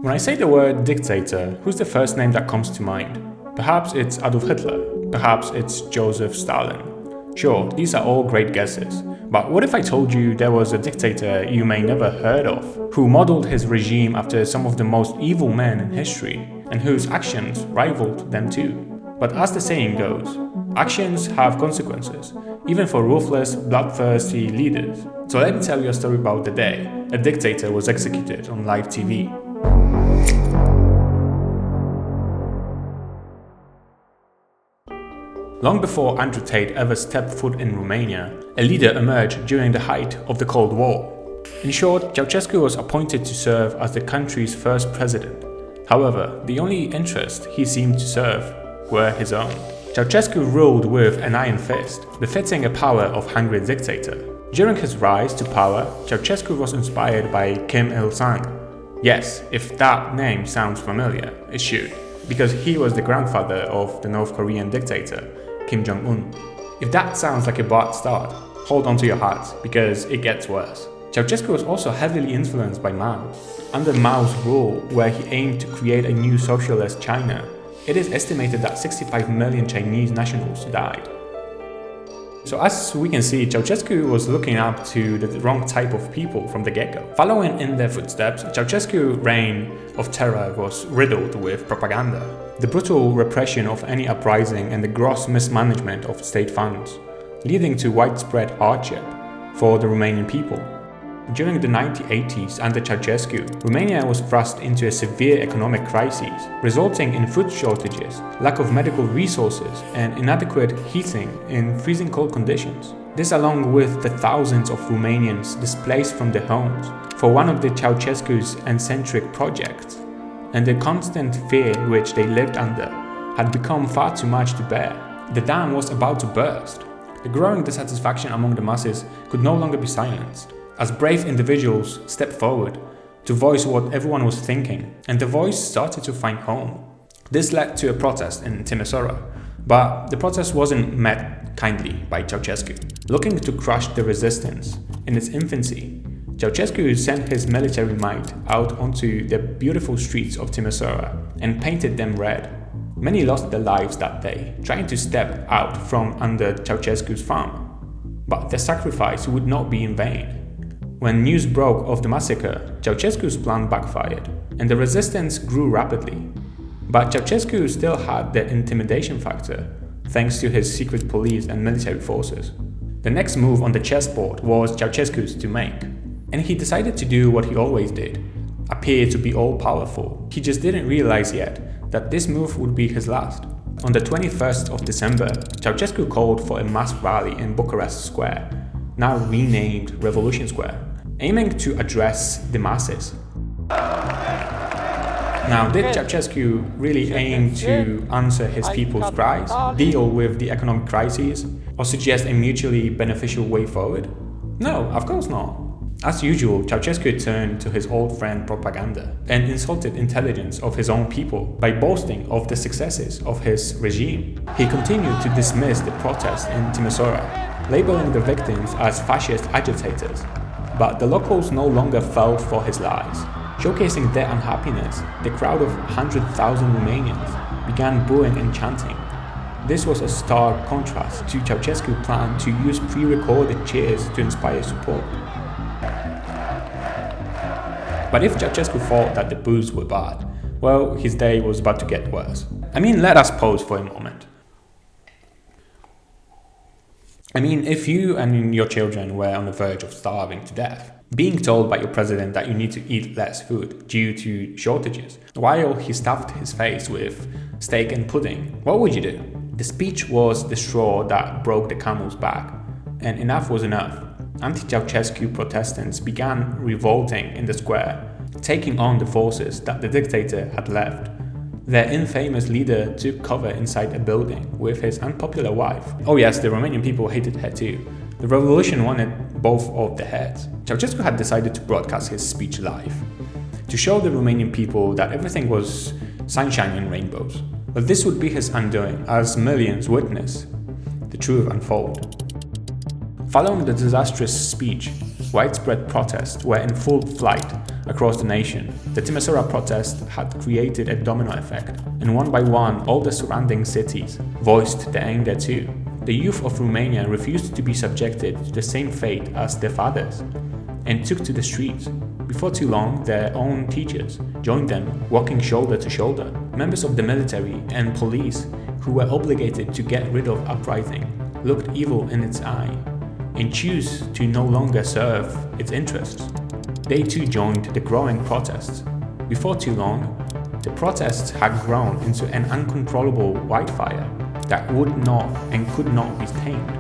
When I say the word dictator, who's the first name that comes to mind? Perhaps it's Adolf Hitler, perhaps it's Joseph Stalin. Sure, these are all great guesses, but what if I told you there was a dictator you may never heard of, who modeled his regime after some of the most evil men in history, and whose actions rivaled them too? But as the saying goes, actions have consequences, even for ruthless, bloodthirsty leaders. So let me tell you a story about the day a dictator was executed on live TV. Long before Andrew Tate ever stepped foot in Romania, a leader emerged during the height of the Cold War. In short, Ceaușescu was appointed to serve as the country's first president. However, the only interest he seemed to serve were his own. Ceaușescu ruled with an iron fist, befitting a power of hungry dictator. During his rise to power, Ceaușescu was inspired by Kim Il-sung. Yes, if that name sounds familiar, it should, because he was the grandfather of the North Korean dictator, Kim Jong-un. If that sounds like a bad start, hold on to your hats, because it gets worse. Ceaușescu was also heavily influenced by Mao. Under Mao's rule, where he aimed to create a new socialist China, it is estimated that 65 million Chinese nationals died. So as we can see, Ceaușescu was looking up to the wrong type of people from the get-go. Following in their footsteps, Ceaușescu's reign of terror was riddled with propaganda, the brutal repression of any uprising and the gross mismanagement of state funds, leading to widespread hardship for the Romanian people. During the 1980s under Ceaușescu, Romania was thrust into a severe economic crisis, resulting in food shortages, lack of medical resources, and inadequate heating in freezing cold conditions. This, along with the thousands of Romanians displaced from their homes for one of the Ceaușescu's eccentric projects, and the constant fear which they lived under, had become far too much to bear. The dam was about to burst. The growing dissatisfaction among the masses could no longer be silenced, as brave individuals stepped forward to voice what everyone was thinking, and the voice started to find home. This led to a protest in Timisoara, but the protest wasn't met kindly by Ceaușescu. Looking to crush the resistance in its infancy, Ceaușescu sent his military might out onto the beautiful streets of Timisoara and painted them red. Many lost their lives that day, trying to step out from under Ceaușescu's thumb. But their sacrifice would not be in vain. When news broke of the massacre, Ceaușescu's plan backfired, and the resistance grew rapidly. But Ceaușescu still had the intimidation factor, thanks to his secret police and military forces. The next move on the chessboard was Ceaușescu's to make, and he decided to do what he always did, appear to be all-powerful. He just didn't realize yet that this move would be his last. On the 21st of December, Ceaușescu called for a mass rally in Bucharest Square, now renamed Revolution Square, aiming to address the masses. Now, did Ceaușescu really aim to answer his people's cries, deal with the economic crises, or suggest a mutually beneficial way forward? No, of course not. As usual, Ceaușescu turned to his old friend propaganda and insulted intelligence of his own people by boasting of the successes of his regime. He continued to dismiss the protests in Timisoara, labeling the victims as fascist agitators. But the locals no longer fell for his lies. Showcasing their unhappiness, the crowd of 100,000 Romanians began booing and chanting. This was a stark contrast to Ceaușescu's plan to use pre-recorded cheers to inspire support. But if Ceaușescu thought that the boos were bad, well, his day was about to get worse. I mean, let us pause for a moment. I mean, if you and your children were on the verge of starving to death, being told by your president that you need to eat less food due to shortages, while he stuffed his face with steak and pudding, what would you do? The speech was the straw that broke the camel's back, and enough was enough. Anti-Ceaușescu protestants began revolting in the square, taking on the forces that the dictator had left. Their infamous leader took cover inside a building with his unpopular wife. Oh yes, the Romanian people hated her too. The revolution wanted both of their heads. Ceaușescu had decided to broadcast his speech live, to show the Romanian people that everything was sunshine and rainbows. But this would be his undoing, as millions witnessed the truth unfold. Following the disastrous speech, widespread protests were in full flight across the nation. The Timisoara protest had created a domino effect, and one by one all the surrounding cities voiced their anger too. The youth of Romania refused to be subjected to the same fate as their fathers, and took to the streets. Before too long, their own teachers joined them, walking shoulder to shoulder. Members of the military and police, who were obligated to get rid of uprising, looked evil in its eye, and chose to no longer serve its interests. They too joined the growing protests. Before too long, the protests had grown into an uncontrollable wildfire that would not and could not be tamed.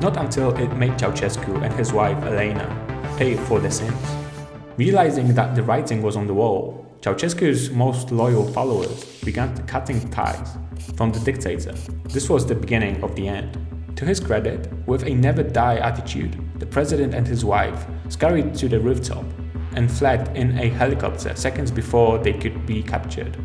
Not until it made Ceaușescu and his wife Elena pay for their sins. Realizing that the writing was on the wall, Ceaușescu's most loyal followers began cutting ties from the dictator. This was the beginning of the end. To his credit, with a never-die attitude, the president and his wife scurried to the rooftop and fled in a helicopter seconds before they could be captured.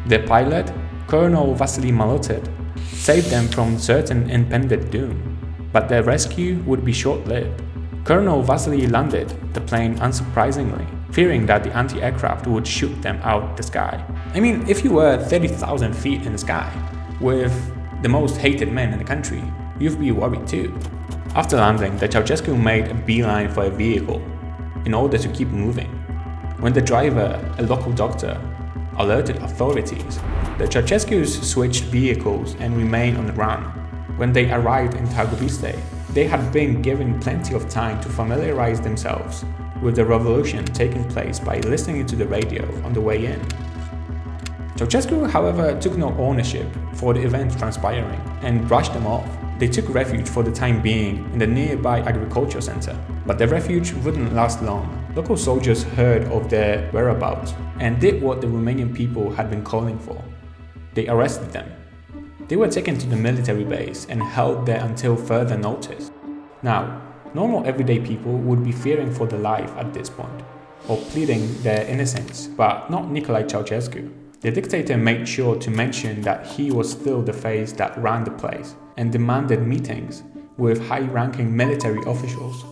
Their pilot, Colonel Vasily Maloted, saved them from certain impending doom, but their rescue would be short-lived. Colonel Vasily landed the plane unsurprisingly, fearing that the anti-aircraft would shoot them out the sky. I mean, if you were 30,000 feet in the sky, with the most hated men in the country, you'd be worried too. After landing, the Ceaușescu made a beeline for a vehicle in order to keep moving. When the driver, a local doctor, alerted authorities, the Ceaușescus switched vehicles and remained on the run. When they arrived in Târgoviște, they had been given plenty of time to familiarize themselves with the revolution taking place by listening to the radio on the way in. Ceaușescu, however, took no ownership for the events transpiring and brushed them off. They took refuge for the time being in the nearby agriculture center, but the refuge wouldn't last long. Local soldiers heard of their whereabouts and did what the Romanian people had been calling for. They arrested them. They were taken to the military base and held there until further notice. Now, normal everyday people would be fearing for their life at this point, or pleading their innocence, but not Nicolae Ceaușescu. The dictator made sure to mention that he was still the face that ran the place, and demanded meetings with high-ranking military officials.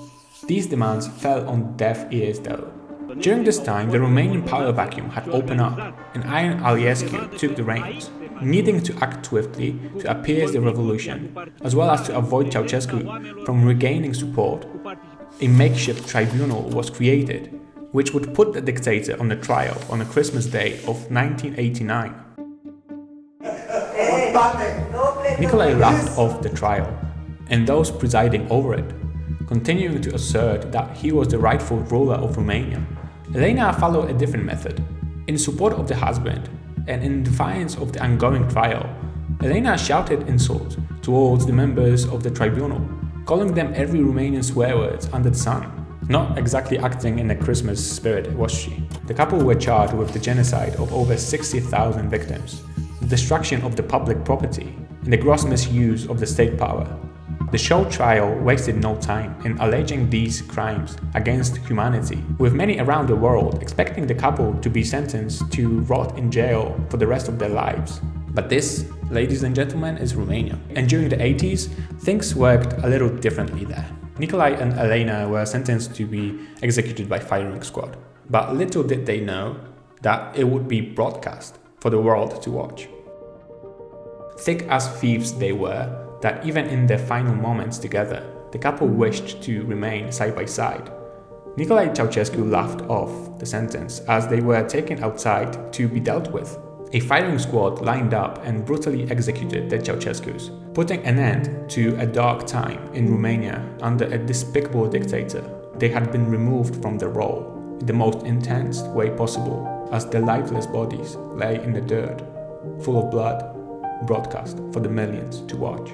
These demands fell on deaf ears though. During this time, the Romanian power vacuum had opened up, and Ion Iliescu took the reins, needing to act swiftly to appease the revolution, as well as to avoid Ceaușescu from regaining support. A makeshift tribunal was created, which would put the dictator on the trial on the Christmas Day of 1989. Nicolae laughed off the trial, and those presiding over it, continuing to assert that he was the rightful ruler of Romania. Elena followed a different method. In support of the husband, and in defiance of the ongoing trial, Elena shouted insults towards the members of the tribunal, calling them every Romanian swear words under the sun. Not exactly acting in the Christmas spirit, was she? The couple were charged with the genocide of over 60,000 victims, the destruction of the public property, and the gross misuse of the state power. The show trial wasted no time in alleging these crimes against humanity, with many around the world expecting the couple to be sentenced to rot in jail for the rest of their lives. But this, ladies and gentlemen, is Romania. And during the 80s, things worked a little differently there. Nicolae and Elena were sentenced to be executed by firing squad. But little did they know that it would be broadcast for the world to watch. Thick as thieves they were, that even in their final moments together, the couple wished to remain side by side. Nicolae Ceaușescu laughed off the sentence as they were taken outside to be dealt with. A firing squad lined up and brutally executed the Ceaușescus, putting an end to a dark time in Romania under a despicable dictator. They had been removed from their role in the most intense way possible as their lifeless bodies lay in the dirt, full of blood, broadcast for the millions to watch.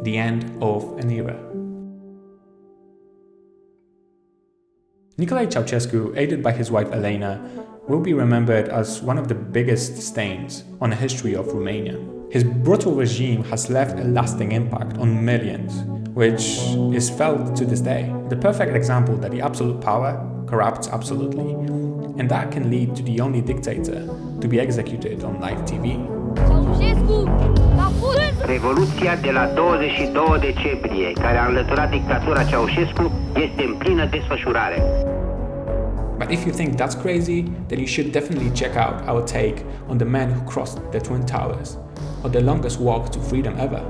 The end of an era. Nicolae Ceaușescu, aided by his wife Elena, will be remembered as one of the biggest stains on the history of Romania. His brutal regime has left a lasting impact on millions, which is felt to this day. The perfect example that the absolute power corrupts absolutely, and that can lead to the only dictator to be executed on live TV. Revoluția de la 22 decembrie, care a înlăturat dictatura Ceaușescu, este în plină desfășurare. But if you think that's crazy, then you should definitely check out our take on the man who crossed the Twin Towers, or the longest walk to freedom ever.